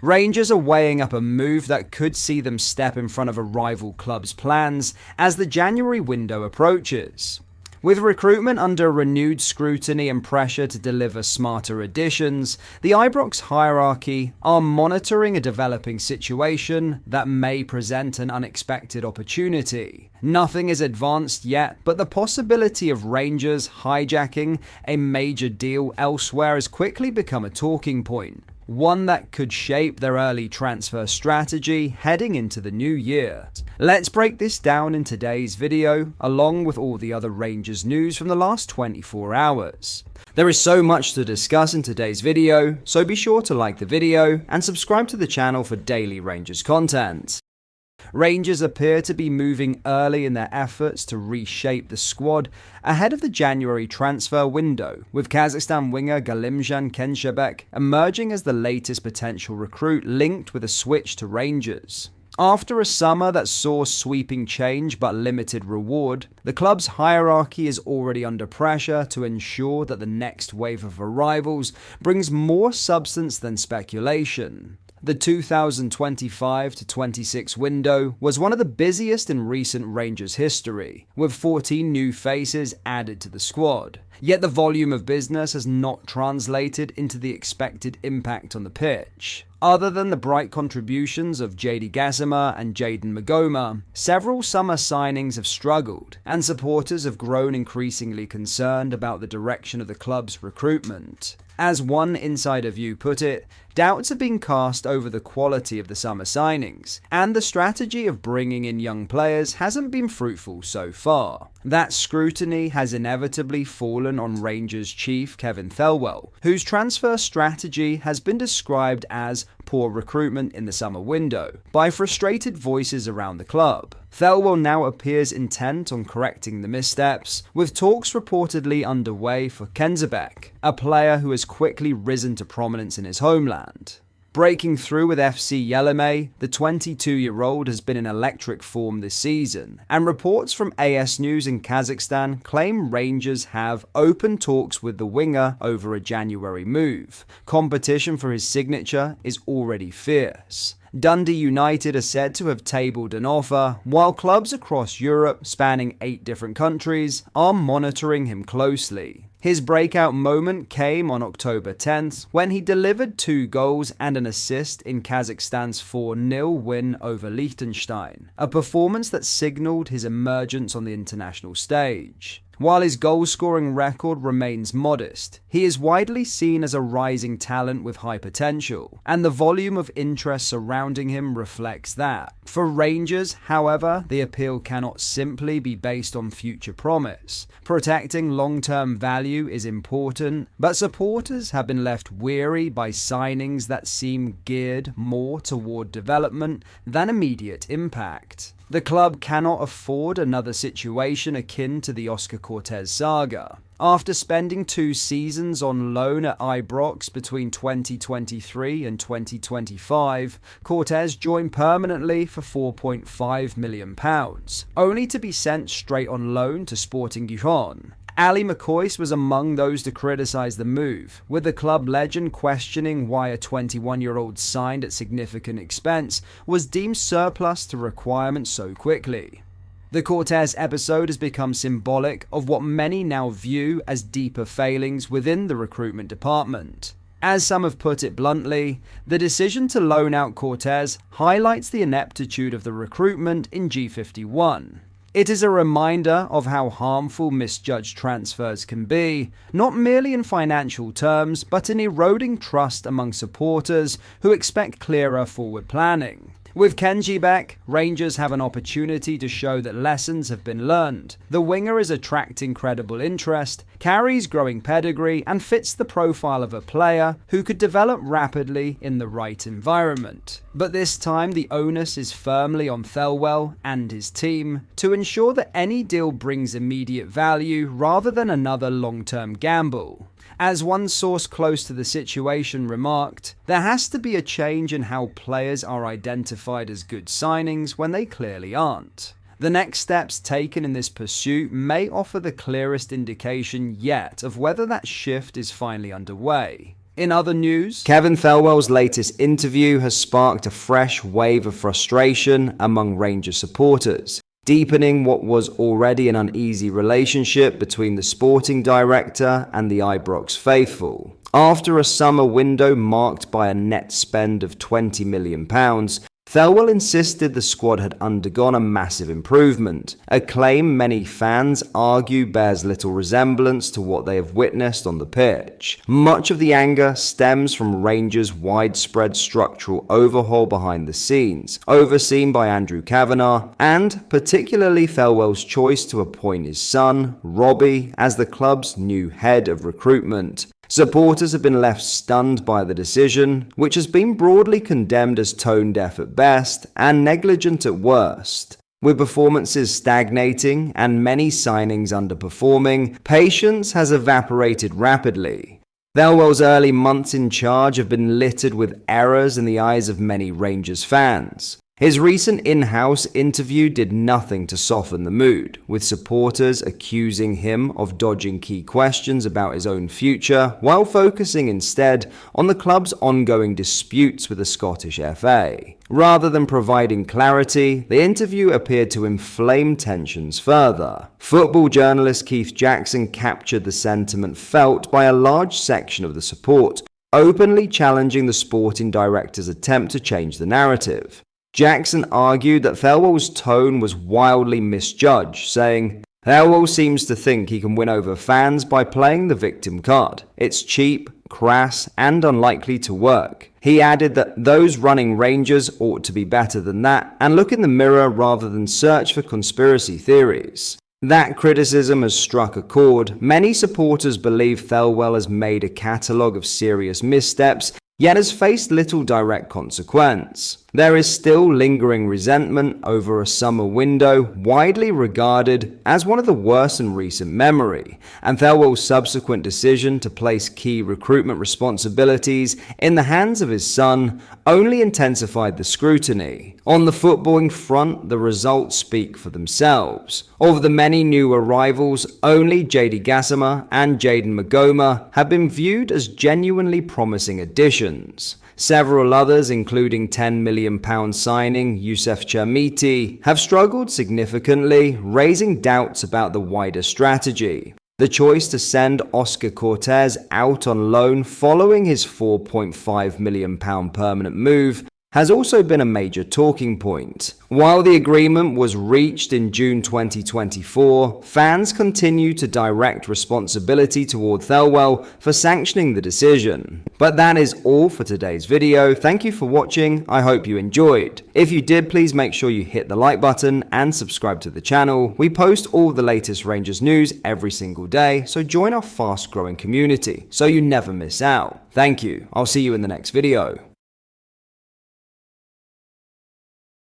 Rangers are weighing up a move that could see them step in front of a rival club's plans as the January window approaches. With recruitment under renewed scrutiny and pressure to deliver smarter additions, the Ibrox hierarchy are monitoring a developing situation that may present an unexpected opportunity. Nothing is advanced yet, but the possibility of Rangers hijacking a major deal elsewhere has quickly become a talking point, one that could shape their early transfer strategy heading into the new year. Let's break this down in today's video, along with all the other Rangers news from the last 24 hours. There is so much to discuss in today's video, so be sure to like the video and subscribe to the channel for daily Rangers content. Rangers appear to be moving early in their efforts to reshape the squad ahead of the January transfer window, with Kazakhstan winger Galimjan Kenzbeck emerging as the latest potential recruit linked with a switch to Rangers. After a summer that saw sweeping change but limited reward, the club's hierarchy is already under pressure to ensure that the next wave of arrivals brings more substance than speculation. The 2025-26 window was one of the busiest in recent Rangers history, with 14 new faces added to the squad. Yet the volume of business has not translated into the expected impact on the pitch. Other than the bright contributions of JD Gassama and Jayden Magoma, several summer signings have struggled, and supporters have grown increasingly concerned about the direction of the club's recruitment. As one insider view put it, doubts have been cast over the quality of the summer signings, and the strategy of bringing in young players hasn't been fruitful so far. That scrutiny has inevitably fallen on Rangers chief Kevin Felwell, whose transfer strategy has been described as poor recruitment in the summer window by frustrated voices around the club. Felwell now appears intent on correcting the missteps, with talks reportedly underway for Kenzbeck, a player who has quickly risen to prominence in his homeland. Breaking through with FC Yelemay, the 22-year-old has been in electric form this season, and reports from AS News in Kazakhstan claim Rangers have open talks with the winger over a January move. Competition for his signature is already fierce. Dundee United are said to have tabled an offer, while clubs across Europe, spanning 8 different countries, are monitoring him closely. His breakout moment came on October 10th, when he delivered 2 goals and an assist in Kazakhstan's 4-0 win over Liechtenstein, a performance that signalled his emergence on the international stage. While his goal-scoring record remains modest, he is widely seen as a rising talent with high potential, and the volume of interest surrounding him reflects that. For Rangers, however, the appeal cannot simply be based on future promise. Protecting long-term value is important, but supporters have been left weary by signings that seem geared more toward development than immediate impact. The club cannot afford another situation akin to the Oscar Cortez saga. After spending 2 seasons on loan at Ibrox between 2023 and 2025, Cortez joined permanently for £4.5 million, only to be sent straight on loan to Sporting Gijón. Ali McCoist was among those to criticise the move, with the club legend questioning why a 21-year-old signed at significant expense was deemed surplus to requirements so quickly. The Cortez episode has become symbolic of what many now view as deeper failings within the recruitment department. As some have put it bluntly, the decision to loan out Cortez highlights the ineptitude of the recruitment in G51. It is a reminder of how harmful misjudged transfers can be, not merely in financial terms, but in eroding trust among supporters who expect clearer forward planning. With Kenzbeck, Rangers have an opportunity to show that lessons have been learned. The winger is attracting credible interest, carries growing pedigree, and fits the profile of a player who could develop rapidly in the right environment. But this time the onus is firmly on Felwell and his team to ensure that any deal brings immediate value rather than another long-term gamble. As one source close to the situation remarked, there has to be a change in how players are identified as good signings when they clearly aren't. The next steps taken in this pursuit may offer the clearest indication yet of whether that shift is finally underway. In other news, Kevin Felwell's latest interview has sparked a fresh wave of frustration among Rangers supporters, deepening what was already an uneasy relationship between the sporting director and the Ibrox faithful. After a summer window marked by a net spend of £20 million, Felwell insisted the squad had undergone a massive improvement, a claim many fans argue bears little resemblance to what they have witnessed on the pitch. Much of the anger stems from Rangers' widespread structural overhaul behind the scenes, overseen by Andrew Kavanagh, and particularly Felwell's choice to appoint his son, Robbie, as the club's new head of recruitment. Supporters have been left stunned by the decision, which has been broadly condemned as tone-deaf at best and negligent at worst. With performances stagnating and many signings underperforming, patience has evaporated rapidly. Felwell's early months in charge have been littered with errors in the eyes of many Rangers fans. His recent in-house interview did nothing to soften the mood, with supporters accusing him of dodging key questions about his own future, while focusing instead on the club's ongoing disputes with the Scottish FA. Rather than providing clarity, the interview appeared to inflame tensions further. Football journalist Keith Jackson captured the sentiment felt by a large section of the support, openly challenging the sporting director's attempt to change the narrative. Jackson argued that Felwell's tone was wildly misjudged, saying, "Felwell seems to think he can win over fans by playing the victim card. It's cheap, crass, and unlikely to work." He added that those running Rangers ought to be better than that and look in the mirror rather than search for conspiracy theories. That criticism has struck a chord. Many supporters believe Felwell has made a catalogue of serious missteps, yet has faced little direct consequence. There is still lingering resentment over a summer window widely regarded as one of the worst in recent memory, and Felwell's subsequent decision to place key recruitment responsibilities in the hands of his son only intensified the scrutiny. On the footballing front, the results speak for themselves. Of the many new arrivals, only JD Gassama and Jayden Magoma have been viewed as genuinely promising additions. Several others, including £10 million signing Youssef Chermiti, have struggled significantly, raising doubts about the wider strategy. The choice to send Oscar Cortez out on loan following his £4.5 million permanent move has also been a major talking point. While the agreement was reached in June 2024, fans continue to direct responsibility toward Felwell for sanctioning the decision. But that is all for today's video. Thank you for watching. I hope you enjoyed. If you did, please make sure you hit the like button and subscribe to the channel. We post all the latest Rangers news every single day, so join our fast-growing community so you never miss out. Thank you. I'll see you in the next video.